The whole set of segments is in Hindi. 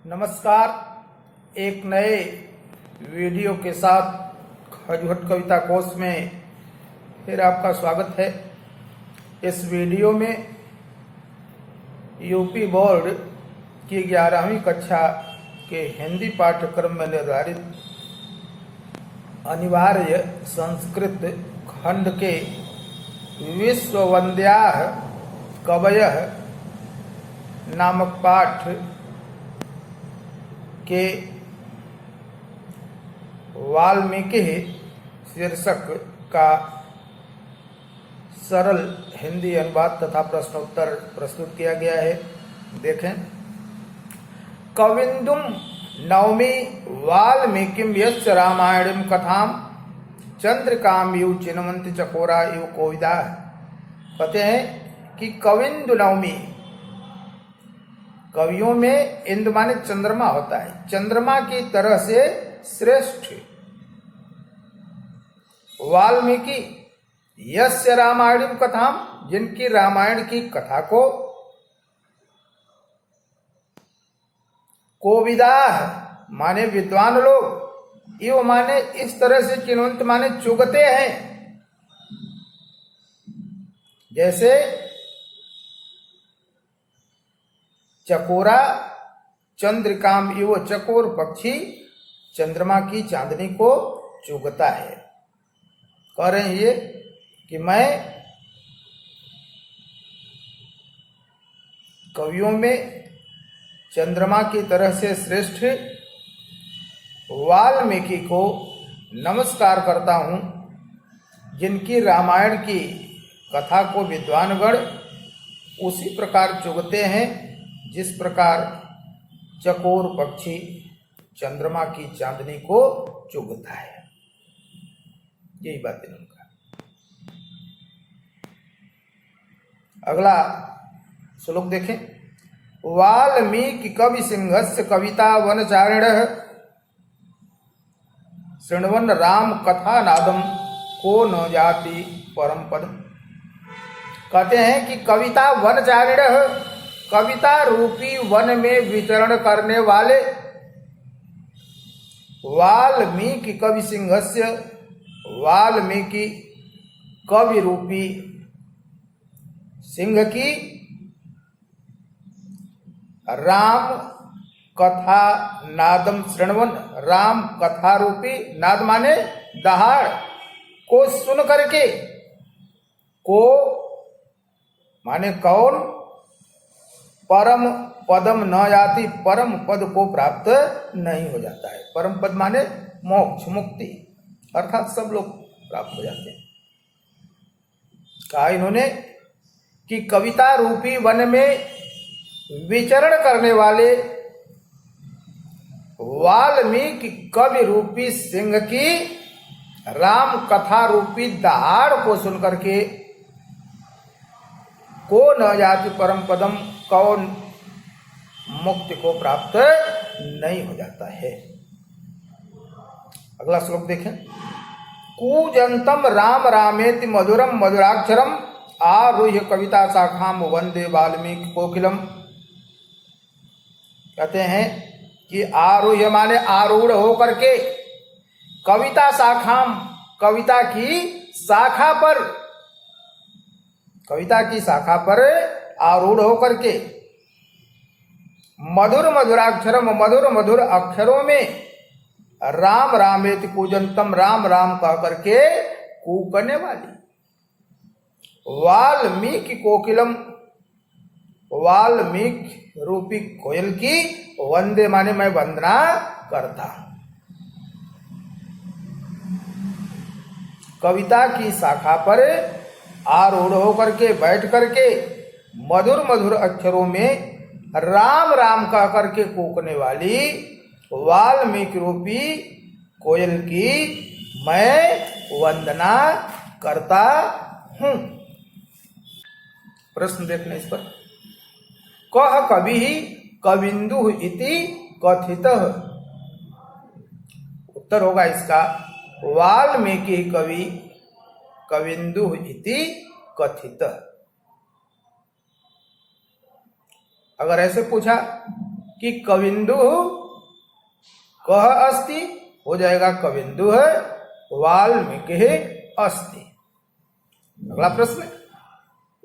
नमस्कार। एक नए वीडियो के साथ खजुहट कविता कोर्स में फिर आपका स्वागत है। इस वीडियो में यूपी बोर्ड की 11वीं कक्षा के हिंदी पाठ्यक्रम में निर्धारित अनिवार्य संस्कृत खंड के विश्ववन्द्याः कवयः नामक पाठ के वाल्मीकि शीर्षक का सरल हिंदी अनुवाद तथा प्रश्नोत्तर प्रस्तुत किया गया है। देखें। कविंदुम नवमी वाल्मीकिम यस्य रामायणम कथाम चंद्रिकाम इव चिन्वन्ति चकोरा इव कोविदा। कहते हैं कि कविंदु नवमी, कवियों में इंदु माने चंद्रमा होता है, चंद्रमा की तरह से श्रेष्ठ वाल्मीकि यस्य रामायणम कथाम, जिनकी रामायण की कथा को कोविदा माने विद्वान लोग, इव माने इस तरह से, चिन्वंत माने चुगते हैं। जैसे चकोरा चंद्रिकाम इव, चकोर पक्षी चंद्रमा की चांदनी को चुगता है। कह रहे हैं ये कि मैं कवियों में चंद्रमा की तरह से श्रेष्ठ वाल्मीकि को नमस्कार करता हूँ, जिनकी रामायण की कथा को विद्वानगण उसी प्रकार चुगते हैं जिस प्रकार चकोर पक्षी चंद्रमा की चांदनी को चुगता है। यही बात है उनका। अगला श्लोक देखें। वाल्मीकि कवि सिंहस्य कविता वनचारिणः शृण्वन् राम कथा नादम को न जाति परम पद। कहते हैं कि कविता वनचारिणः, कविता रूपी वन में विचरण करने वाले वाल्मीकि कवि सिंहस्य, वाल्मीकि कवि रूपी सिंह की राम कथा नादम शृण्वन्, राम कथा रूपी नाद माने दहाड़ को सुन करके, को माने कौन, परम पदम न जाति, परम पद को प्राप्त नहीं हो जाता है। परम पद माने मोक्ष, मुक्ति, अर्थात सब लोग प्राप्त हो जाते हैं। कहा इन्होंने कि कविता रूपी वन में विचरण करने वाले वाल्मीकि कवि रूपी सिंह की राम कथा रूपी दहाड़ को सुनकर के को न जाति परम पदम, कौन मुक्ति को प्राप्त नहीं हो जाता है। अगला श्लोक देखें। कूजंतम राम रामेति मधुरम मधुराक्षरम आरुह्य कविता शाखाम वंदे वाल्मीकि कोकिलम। कहते हैं कि आरुह्य माने आरूढ़ होकर के, कविता शाखाम, कविता की शाखा पर, कविता की शाखा पर आरूढ़ होकर के, मधुर मधुराक्षरम, मधुर मधुर अक्षरों में, राम रामेति कूजंतम, राम राम कह करके कूकने वाली, वाल्मीकि कोकिलम, वाल्मीकि रूपी कोयल की वंदे माने मैं वंदना करता हूं। कविता की शाखा पर आरूढ़ होकर के, बैठ करके, मधुर मधुर अक्षरों में राम राम कह करके कूकने वाली वाल्मीकि रूपी कोयल की मैं वंदना करता हूं। प्रश्न देखने इस पर। कह कवि कविंदु इति कथितः। उत्तर होगा इसका वाल्मीकि कवि कविंदु इति कथितः। अगर ऐसे पूछा कि कविंदु कह अस्ति, हो जाएगा कविंदु है वाल्मीकि अस्ति। अगला प्रश्न,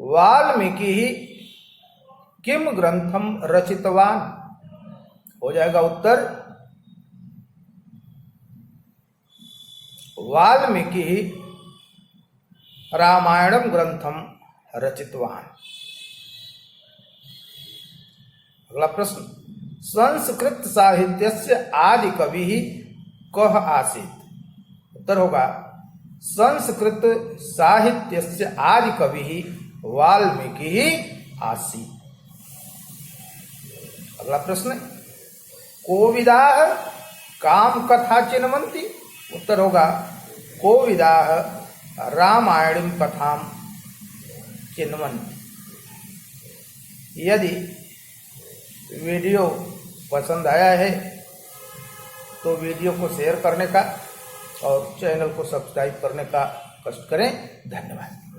वाल्मीकि किम ग्रंथम रचितवान, हो जाएगा उत्तर वाल्मीकि रामायणम ग्रंथम रचितवान। अगला प्रश्न, संस्कृत साहित्यस्य आदि कवि कः आसीत्, उत्तर होगा संस्कृत साहित्यस्य आदि कवि वाल्मीकि आसीत्। अगला प्रश्न, कोविदाः काम कथा चिन्वन्ति, उत्तर होगा कोविदाः रामायणीं कथां चिन्वन्ति। यदि वीडियो पसंद आया है तो वीडियो को शेयर करने का और चैनल को सब्सक्राइब करने का कष्ट करें। धन्यवाद।